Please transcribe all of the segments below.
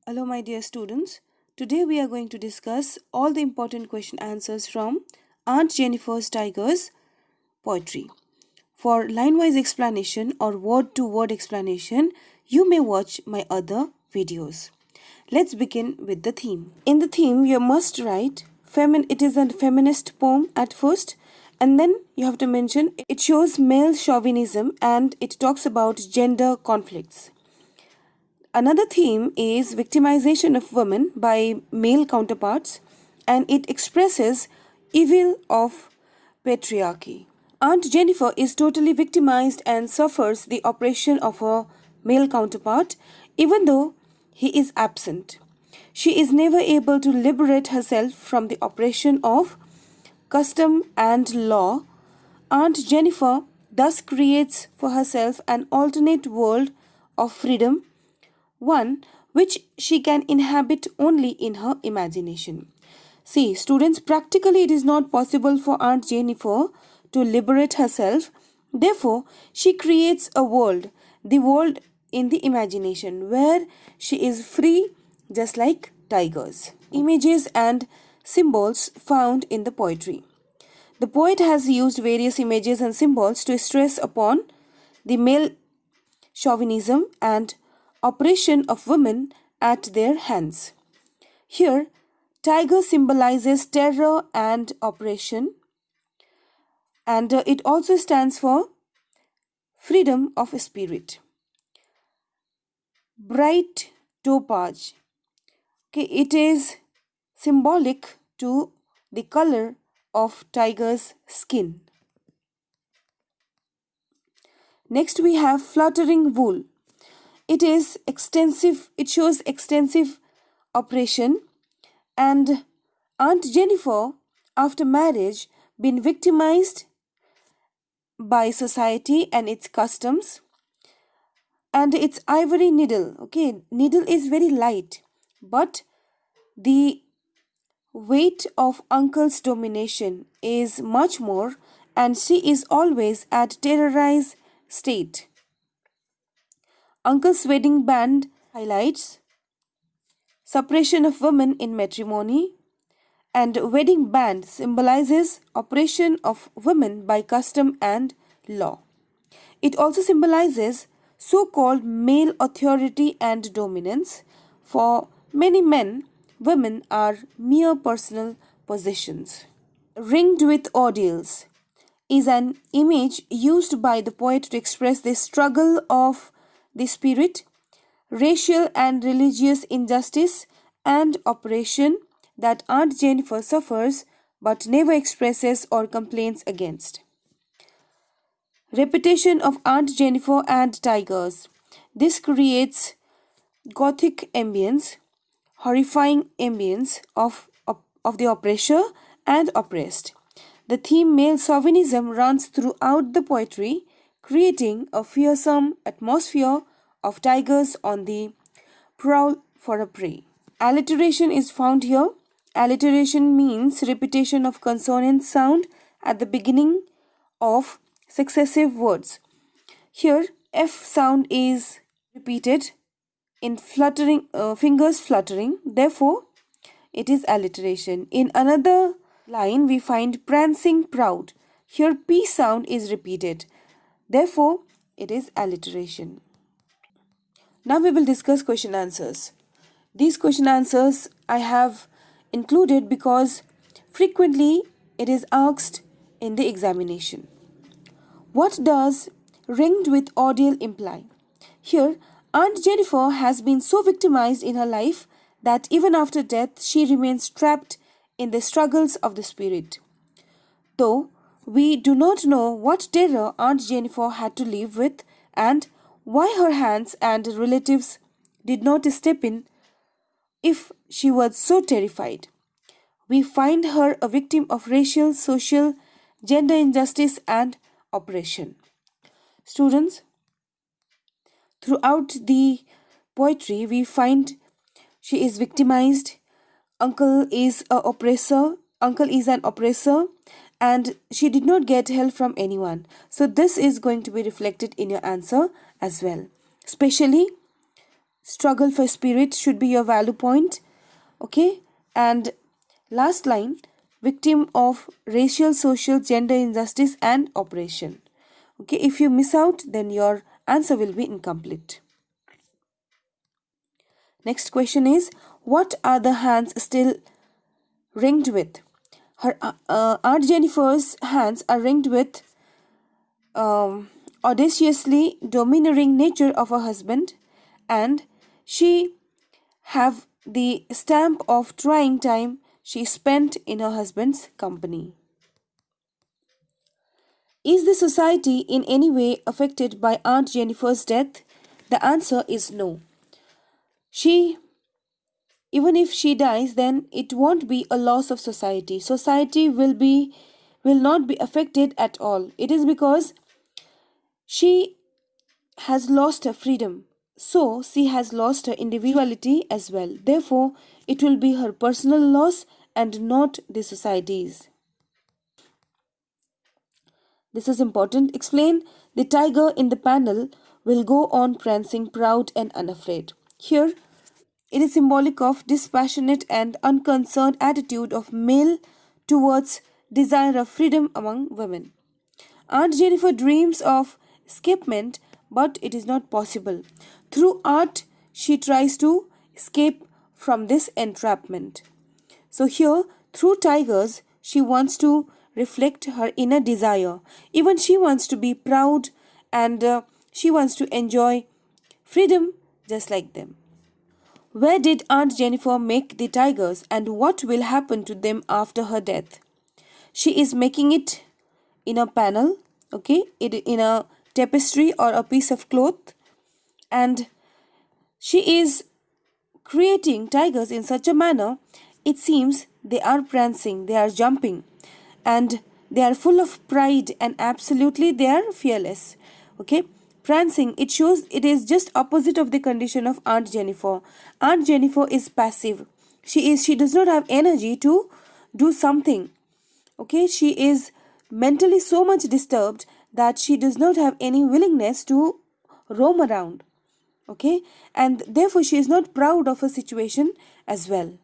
Hello, my dear students. Today we are going to discuss all the important question answers from Aunt Jennifer's Tiger's poetry. For line-wise explanation or word-to-word explanation, you may watch my other videos. Let's begin with the theme. In the theme, you must write it is a feminist poem at first, and then you have to mention it shows male chauvinism and it talks about gender conflicts. Another theme is victimization of women by male counterparts, and it expresses evil of patriarchy. Aunt Jennifer is totally victimized and suffers the oppression of her male counterpart even though he is absent. She is never able to liberate herself from the oppression of custom and law. Aunt Jennifer thus creates for herself an alternate world of freedom, one which she can inhabit only in her imagination. See, students, practically it is not possible for Aunt Jennifer to liberate herself. Therefore, she creates a world, the world in the imagination, where she is free just like tigers. Images and symbols found in the poetry. The poet has used various images and symbols to stress upon the male chauvinism and oppression of women at their hands. Here, tiger symbolizes terror and oppression, and it also stands for freedom of spirit. Bright topaz. Okay, it is symbolic to the color of tiger's skin. Next, we have fluttering wool. It shows extensive oppression, and Aunt Jennifer, after marriage, been victimized by society and its customs. And its ivory needle. Okay, needle is very light, but the weight of uncle's domination is much more, and she is always at terrorized state. Uncle's wedding band highlights suppression of women in matrimony, and wedding band symbolizes oppression of women by custom and law. It also symbolizes so-called male authority and dominance. For many men, women are mere personal possessions. Ringed with ordeals is an image used by the poet to express the struggle of the spirit, racial and religious injustice and oppression that Aunt Jennifer suffers but never expresses or complains against. Repetition of Aunt Jennifer and tigers. This creates gothic ambience, horrifying ambience of the oppressor and oppressed. The theme male chauvinism runs throughout the poetry, creating a fearsome atmosphere of tigers on the prowl for a prey. Alliteration is found here. Alliteration means repetition of consonant sound at the beginning of successive words. Here, F sound is repeated in fingers fluttering. Therefore, it is alliteration. In another line, we find prancing proud. Here, P sound is repeated. Therefore, it is alliteration. Now we will discuss question answers. These question answers I have included because frequently it is asked in the examination. What does ringed with ordeal imply? Here, Aunt Jennifer has been so victimized in her life that even after death she remains trapped in the struggles of the spirit. Though we do not know what terror Aunt Jennifer had to live with and why her hands and relatives did not step in if she was so terrified. We find her a victim of racial, social, gender injustice and oppression. Students, throughout the poetry we find she is victimized, uncle is an oppressor, and she did not get help from anyone. So this is going to be reflected in your answer as well. Especially struggle for spirit should be your value point. Okay, and last line, victim of racial, social, gender injustice and oppression. Okay, if you miss out, then your answer will be incomplete. Next question is, what are the hands still ringed with? Her Aunt Jennifer's hands are ringed with audaciously domineering nature of her husband, and she have the stamp of trying time she spent in her husband's company. Is the society in any way affected by Aunt Jennifer's death? The answer is no. She, even if she dies, then it won't be a loss of society. Society will not be affected at all. It is because she has lost her freedom. So she has lost her individuality as well. Therefore, it will be her personal loss and not the society's. This is important. Explain, the tiger in the panel will go on prancing proud and unafraid. Here, it is symbolic of dispassionate and unconcerned attitude of male towards desire of freedom among women. Aunt Jennifer dreams of escapement, but it is not possible. Through art, she tries to escape from this entrapment. So here, through tigers, she wants to reflect her inner desire. Even she wants to be proud, and she wants to enjoy freedom just like them. Where did Aunt Jennifer make the tigers, and what will happen to them after her death? She is making it in a panel, okay, in a tapestry or a piece of cloth, and she is creating tigers in such a manner it seems they are prancing, they are jumping, and they are full of pride, and absolutely they are fearless. Okay, prancing, it shows it is just opposite of the condition of Aunt Jennifer. Aunt Jennifer is passive. She does not have energy to do something. Okay, she is mentally so much disturbed that she does not have any willingness to roam around. Okay, and therefore she is not proud of her situation as well.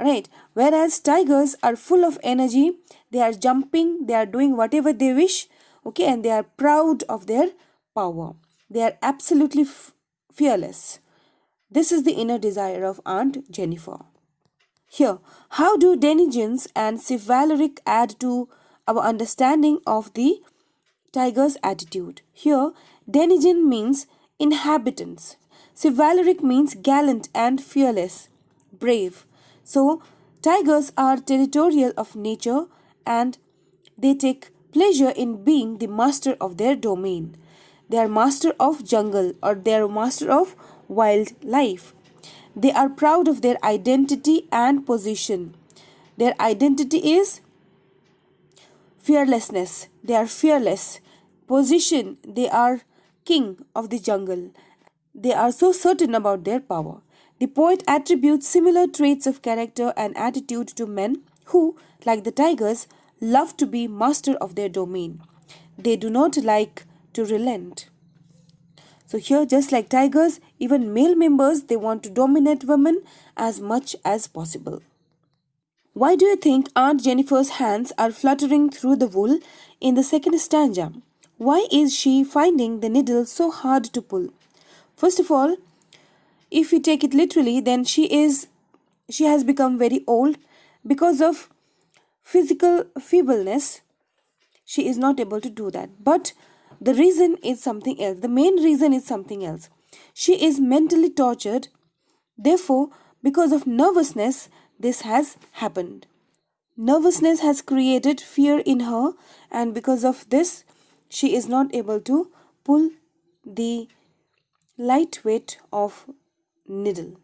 Alright, whereas tigers are full of energy, they are jumping, they are doing whatever they wish. Okay, and they are proud of their power. They are absolutely fearless. This is the inner desire of Aunt Jennifer. Here, how do denizens and chivalric add to our understanding of the tiger's attitude? Here, denizen means inhabitants. Chivalric means gallant and fearless, brave. So, tigers are territorial of nature, and they take pleasure in being the master of their domain. They are master of jungle, or they are master of wildlife. They are proud of their identity and position. Their identity is fearlessness. They are fearless. Position, they are king of the jungle. They are so certain about their power. The poet attributes similar traits of character and attitude to men who, like the tigers, love to be master of their domain. They do not like to relent. So here, just like tigers, even male members, they want to dominate women as much as possible. Why do you think Aunt Jennifer's hands are fluttering through the wool in the second stanza? Why is she finding the needle so hard to pull? First of all, if we take it literally, then she has become very old because of physical feebleness. She is not able to do that. But the reason is something else. The main reason is something else. She is mentally tortured. Therefore, because of nervousness, this has happened. Nervousness has created fear in her, and because of this, she is not able to pull the light weight of needle.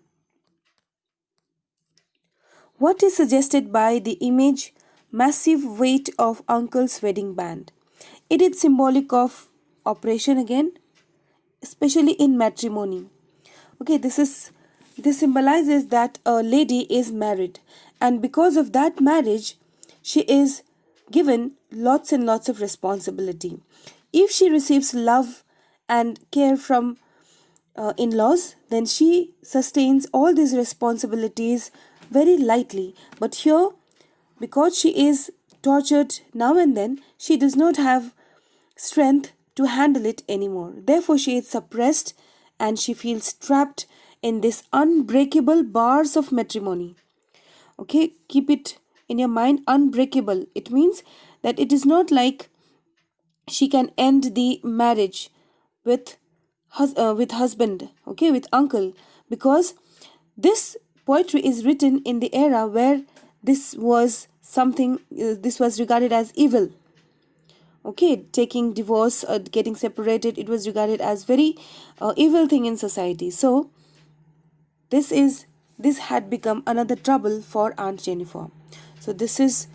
What is suggested by the image massive weight of uncle's wedding band? It is symbolic of oppression again, especially in matrimony. Okay, this symbolizes that a lady is married, and because of that marriage, she is given lots and lots of responsibility. If she receives love and care from in-laws, then she sustains all these responsibilities very lightly. But here, because she is tortured now and then, she does not have strength to handle it anymore. Therefore, she is suppressed and she feels trapped in this unbreakable bars of matrimony. Okay, keep it in your mind, unbreakable. It means that it is not like she can end the marriage with with husband, okay, with uncle, because this poetry is written in the era where this was something, this was regarded as evil. Okay, taking divorce, getting separated, it was regarded as very evil thing in society. So this had become another trouble for Aunt Jennifer. So this is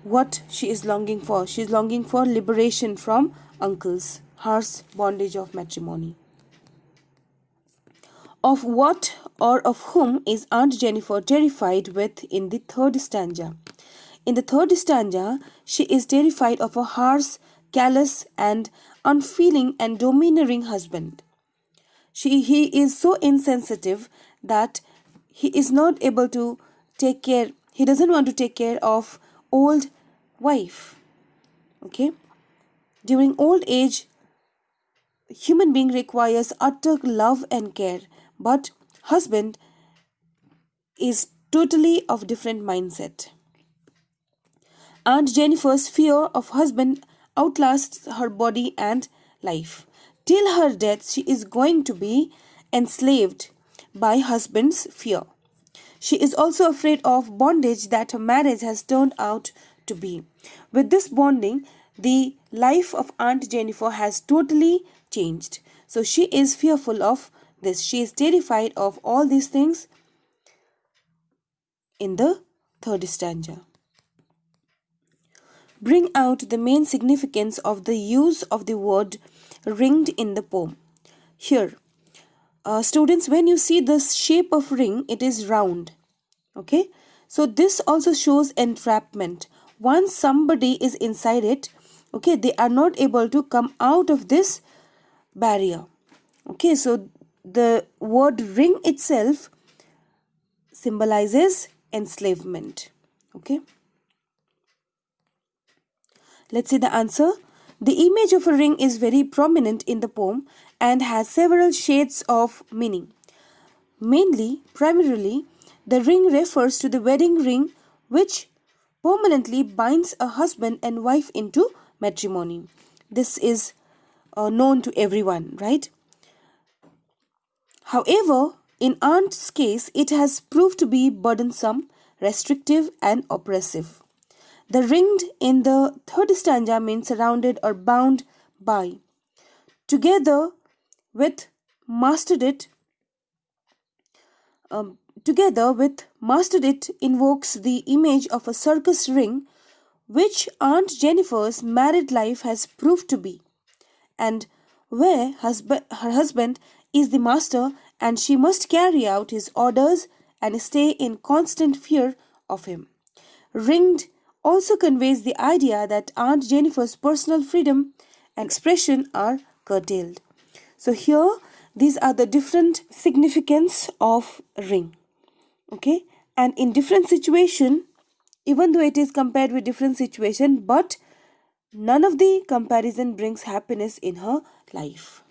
what she is longing for. She is longing for liberation from uncle's harsh bondage of matrimony. Of what or of whom is Aunt Jennifer terrified with in the third stanza? In the third stanza, she is terrified of a harsh, callous, and unfeeling and domineering husband. He is so insensitive that he is not able to take care, he doesn't want to take care of old wife. Okay, during old age, human being requires utter love and care, but husband is totally of different mindset. Aunt Jennifer's fear of husband outlasts her body and life. Till her death, she is going to be enslaved by husband's fear. She is also afraid of bondage that her marriage has turned out to be. With this bonding, the life of Aunt Jennifer has totally changed. So she is fearful of this. She is terrified of all these things in the third stanza. Bring out the main significance of the use of the word ringed in the poem. Here, students, when you see the shape of ring, it is round. Okay, so this also shows entrapment. Once somebody is inside it, okay, they are not able to come out of this barrier. Okay, so the word ring itself symbolizes enslavement. Okay, let's see the answer. The image of a ring is very prominent in the poem and has several shades of meaning. Primarily, the ring refers to the wedding ring which permanently binds a husband and wife into matrimony. This is known to everyone, right? However, in Aunt's case, it has proved to be burdensome, restrictive, and oppressive. The ringed in the third stanza means surrounded or bound by. Together with mastered it, invokes the image of a circus ring, which Aunt Jennifer's married life has proved to be, and where her husband is the master and she must carry out his orders and stay in constant fear of him. Ringed also conveys the idea that Aunt Jennifer's personal freedom and expression are curtailed. So here, these are the different significance of ring. Okay, and in different situation, even though it is compared with different situation, but none of the comparison brings happiness in her life.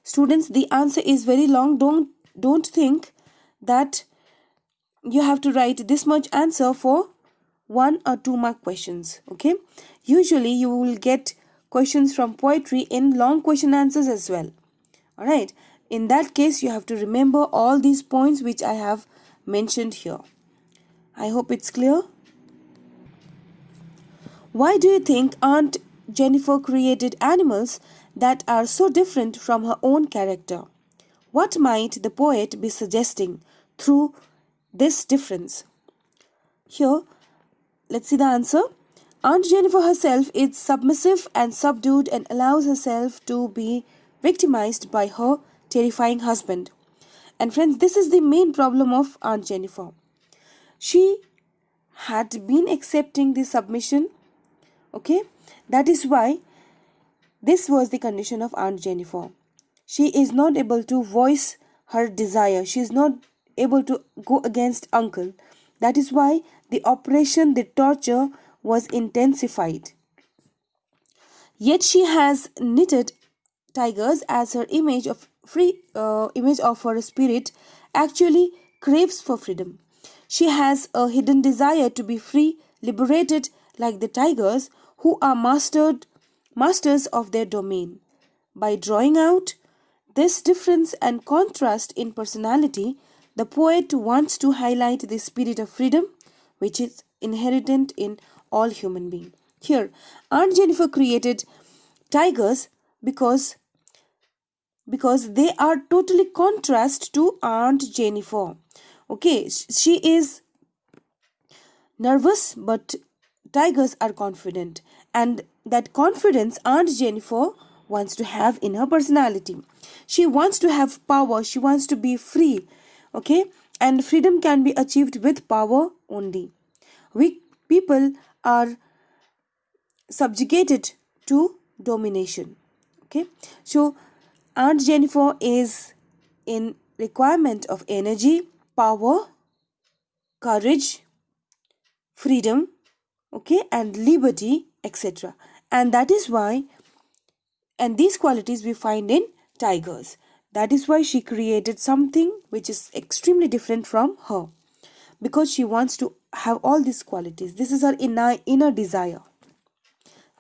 Students, the answer is very long. Don't think that you have to write this much answer for 1 or 2 mark questions. Okay, usually you will get questions from poetry in long question answers as well. All right, in that case you have to remember all these points which I have mentioned here. I hope it's clear. Why do you think Aunt Jennifer created animals that are so different from her own character? What might the poet be suggesting through this difference? Here, let's see the answer. Aunt Jennifer herself is submissive and subdued and allows herself to be victimized by her terrifying husband. And friends, this is the main problem of Aunt Jennifer. She had been accepting the submission. Okay, that is why this was the condition of Aunt Jennifer. she is not able to voice her desire. She is not able to go against uncle. That is why the oppression, the torture was intensified. Yet she has knitted tigers as her image of her spirit actually craves for freedom. She has a hidden desire to be free, liberated like the tigers who are masters of their domain. By drawing out this difference and contrast in personality, the poet wants to highlight the spirit of freedom which is inherent in all human beings. Here, Aunt Jennifer created tigers because they are totally contrast to Aunt Jennifer. Okay, she is nervous, but tigers are confident, and that confidence Aunt Jennifer wants to have in her personality. She wants to have power, she wants to be free. Okay, and freedom can be achieved with power only. We people are subjugated to domination. Okay, so Aunt Jennifer is in requirement of energy, power, courage, freedom, okay, and liberty, etc. And that is why, and these qualities we find in tigers. That is why she created something which is extremely different from her, because she wants to have all these qualities. This is her inner desire.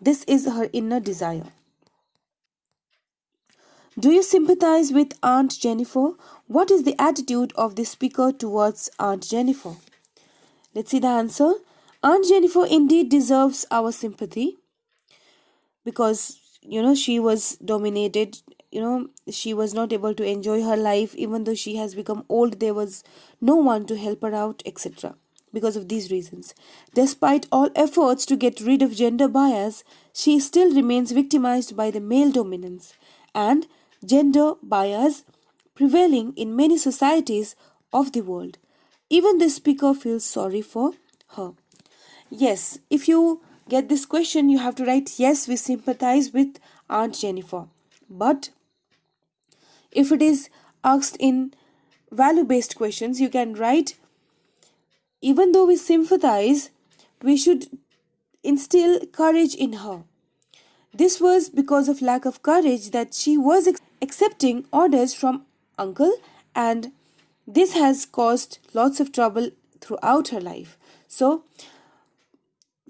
This is her inner desire. Do you sympathize with Aunt Jennifer? What is the attitude of the speaker towards Aunt Jennifer? Let's see the answer. Aunt Jennifer indeed deserves our sympathy because she was dominated. She was not able to enjoy her life. Even though she has become old, there was no one to help her out, etc. Because of these reasons, despite all efforts to get rid of gender bias, she still remains victimized by the male dominance and gender bias prevailing in many societies of the world. Even the speaker feels sorry for her. Yes, if you get this question, you have to write, yes, we sympathize with Aunt Jennifer. But if it is asked in value-based questions, you can write, even though we sympathize, we should instill courage in her. This was because of lack of courage that she was accepting orders from uncle, and this has caused lots of trouble throughout her life. So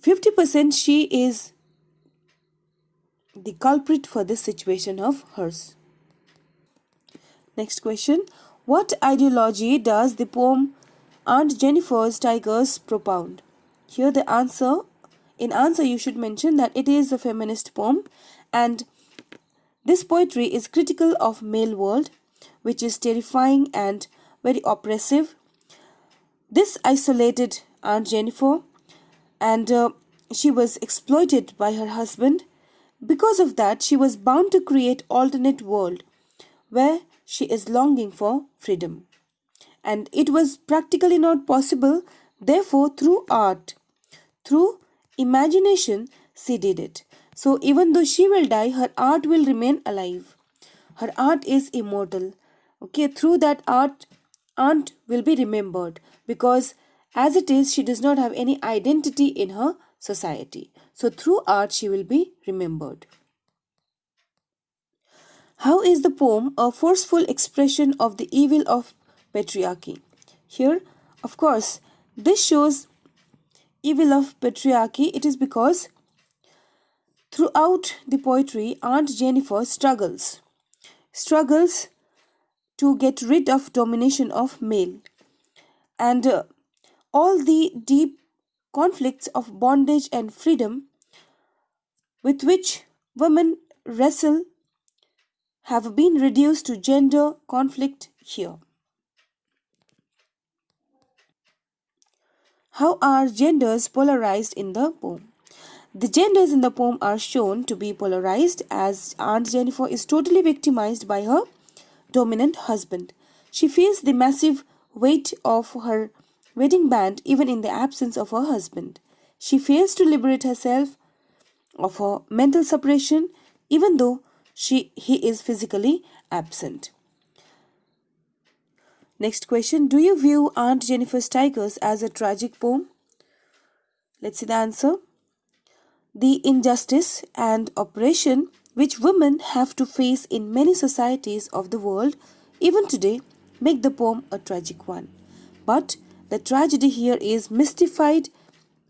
50% she is the culprit for this situation of hers. Next question. What ideology does the poem Aunt Jennifer's Tigers propound? Here the answer, you should mention that it is a feminist poem, and this poetry is critical of male world, which is terrifying and very oppressive. This isolated Aunt Jennifer, and she was exploited by her husband. Because of that, she was bound to create alternate world where she is longing for freedom. And it was practically not possible. Therefore, through art, through imagination, she did it. So even though she will die, her art will remain alive. Her art is immortal. Okay, through that art, Aunt will be remembered, because as it is, she does not have any identity in her society. So through art, she will be remembered. How is the poem a forceful expression of the evil of patriarchy? Here, of course, this shows evil of patriarchy. It is because throughout the poetry, Aunt Jennifer struggles to get rid of domination of male, and all the deep conflicts of bondage and freedom with which women wrestle have been reduced to gender conflict here. How are genders polarized in the poem? The genders in the poem are shown to be polarized, as Aunt Jennifer is totally victimized by her dominant husband. She feels the massive weight of her wedding band even in the absence of her husband. She fails to liberate herself of her mental suppression even though he is physically absent. Next question. Do you view Aunt Jennifer's Tigers as a tragic poem? Let's see the answer. The injustice and oppression which women have to face in many societies of the world, even today, make the poem a tragic one. But the tragedy here is mystified,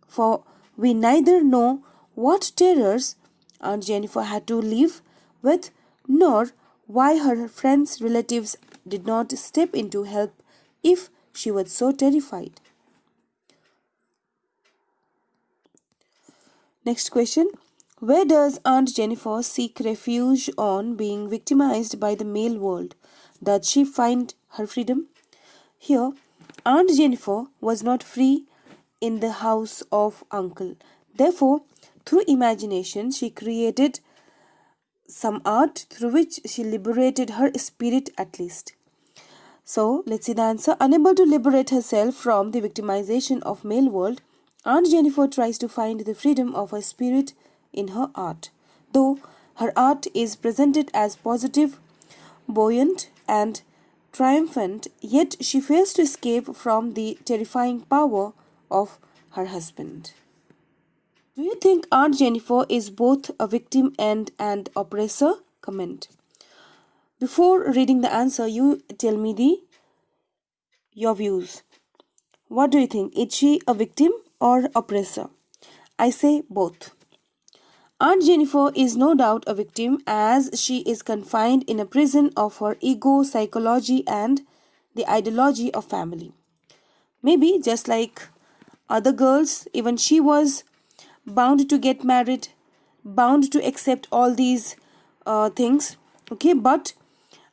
for we neither know what terrors Aunt Jennifer had to live with, nor why her friends, relatives did not step in to help if she was so terrified. Next question. Where does Aunt Jennifer seek refuge on being victimized by the male world? Does she find her freedom? Here, Aunt Jennifer was not free in the house of uncle. Therefore, through imagination, she created some art through which she liberated her spirit at least. So, let's see the answer. Unable to liberate herself from the victimization of male world, Aunt Jennifer tries to find the freedom of her spirit in her art. Though her art is presented as positive, buoyant, and triumphant, yet she fails to escape from the terrifying power of her husband. Do you think Aunt Jennifer is both a victim and an oppressor? Comment. Before reading the answer, you tell me your views. What do you think? Is she a victim or oppressor? I say both. Aunt Jennifer is no doubt a victim, as she is confined in a prison of her ego, psychology, and the ideology of family. Maybe just like other girls, even she was bound to get married, bound to accept all these things. Okay, but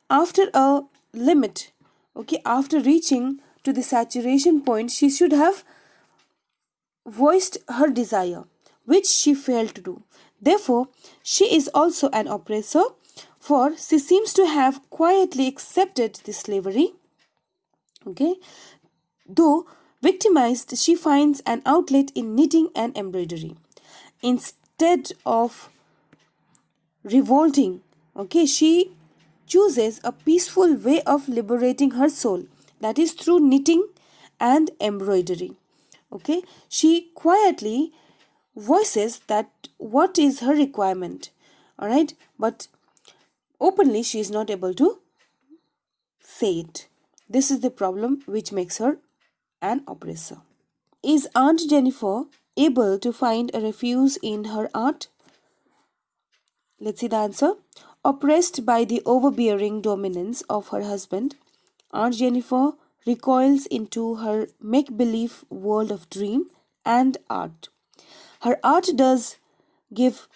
after a limit, okay, after reaching to the saturation point, she should have voiced her desire, which she failed to do. Therefore, she is also an oppressor, for she seems to have quietly accepted the slavery. Okay, though victimized, she finds an outlet in knitting and embroidery. Instead of revolting, okay, she chooses a peaceful way of liberating her soul, that is through knitting and embroidery. Okay, she quietly voices that what is her requirement, all right, but openly she is not able to say it. This is the problem which makes her an oppressor. Is Aunt Jennifer able to find a refuge in her art? Let's see the answer. Oppressed by the overbearing dominance of her husband, Aunt Jennifer recoils into her make-believe world of dream and art. Her art does give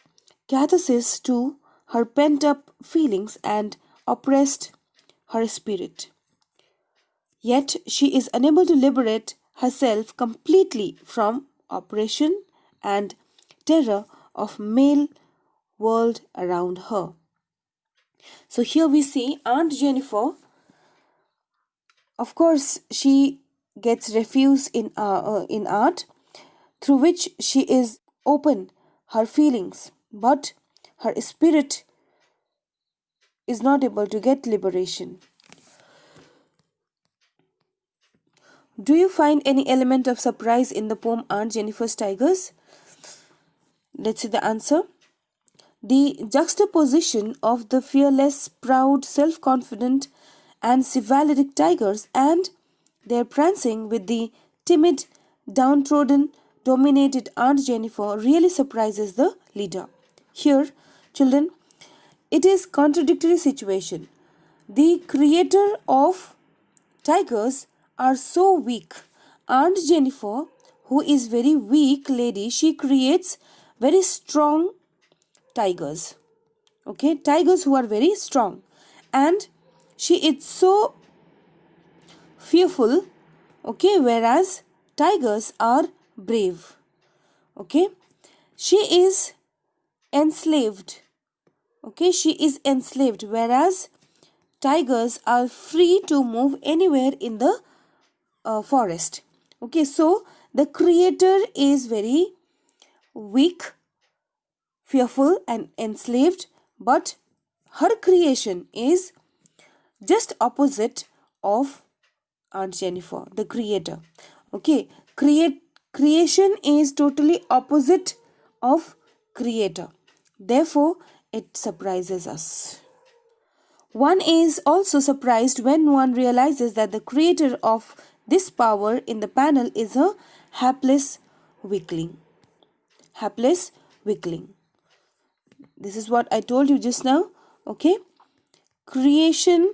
catharsis to her pent-up feelings and oppressed her spirit. Yet she is unable to liberate herself completely from oppression and terror of male world around her. So here we see Aunt Jennifer. Of course, she gets refuge in art, through which she is open her feelings, but her spirit is not able to get liberation. Do you find any element of surprise in the poem Aunt Jennifer's Tigers? Let's see the answer. The juxtaposition of the fearless, proud, self-confident and chivalric tigers and their prancing with the timid, downtrodden, dominated Aunt Jennifer really surprises the reader. Here, children, it is contradictory situation. The creator of tigers are so weak. Aunt Jennifer, who is very weak lady, she creates very strong tigers. Okay, tigers who are very strong, and she is so fearful. Okay, whereas tigers are brave. Okay, she is enslaved. Okay, she is enslaved, whereas tigers are free to move anywhere in the forest. Okay, so the creator is very weak, fearful and enslaved, but her creation is just opposite of Aunt Jennifer, the creator. Okay, creation is totally opposite of creator. Therefore, it surprises us. One is also surprised when one realizes that the creator of this power in the panel is a hapless weakling. Hapless weakling. This is what I told you just now. Okay, creation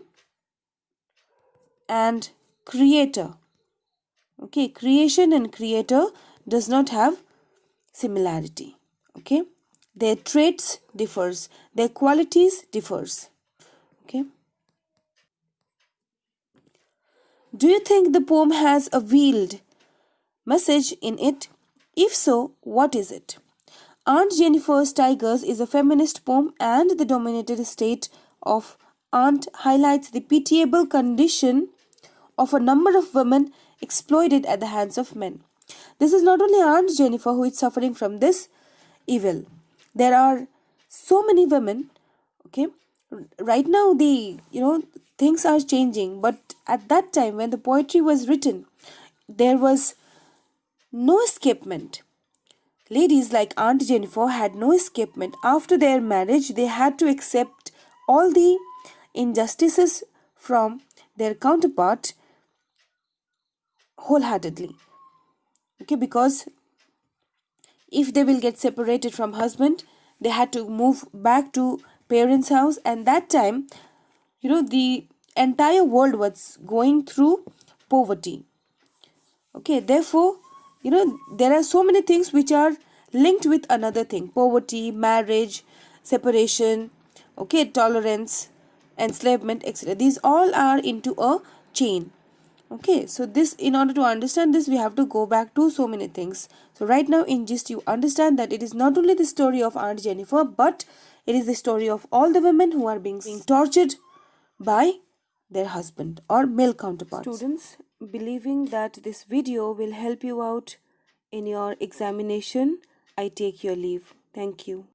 and creator. Okay, creation and creator does not have similarity. Okay, their traits differs, their qualities differs. Okay, do you think the poem has a veiled message in it? If so, what is it? Aunt Jennifer's Tigers is a feminist poem, and the dominated state of Aunt highlights the pitiable condition of a number of women exploited at the hands of men. This is not only Aunt Jennifer who is suffering from this evil. There are so many women, okay? Right now the things are changing, but at that time when the poetry was written, there was no escapement. Ladies like Aunt Jennifer had no escapement. After their marriage, they had to accept all the injustices from their counterpart wholeheartedly. Okay, because if they will get separated from husband, they had to move back to parents' house, and that time, the entire world was going through poverty. Okay, therefore, there are so many things which are linked with another thing: poverty, marriage, separation, okay, tolerance, enslavement, etc. These all are into a chain. Okay, so this, in order to understand this, we have to go back to so many things. So right now in gist, you understand that it is not only the story of Aunt Jennifer, but it is the story of all the women who are being tortured by their husband or male counterparts. Students, believing that this video will help you out in your examination, I take your leave. Thank you.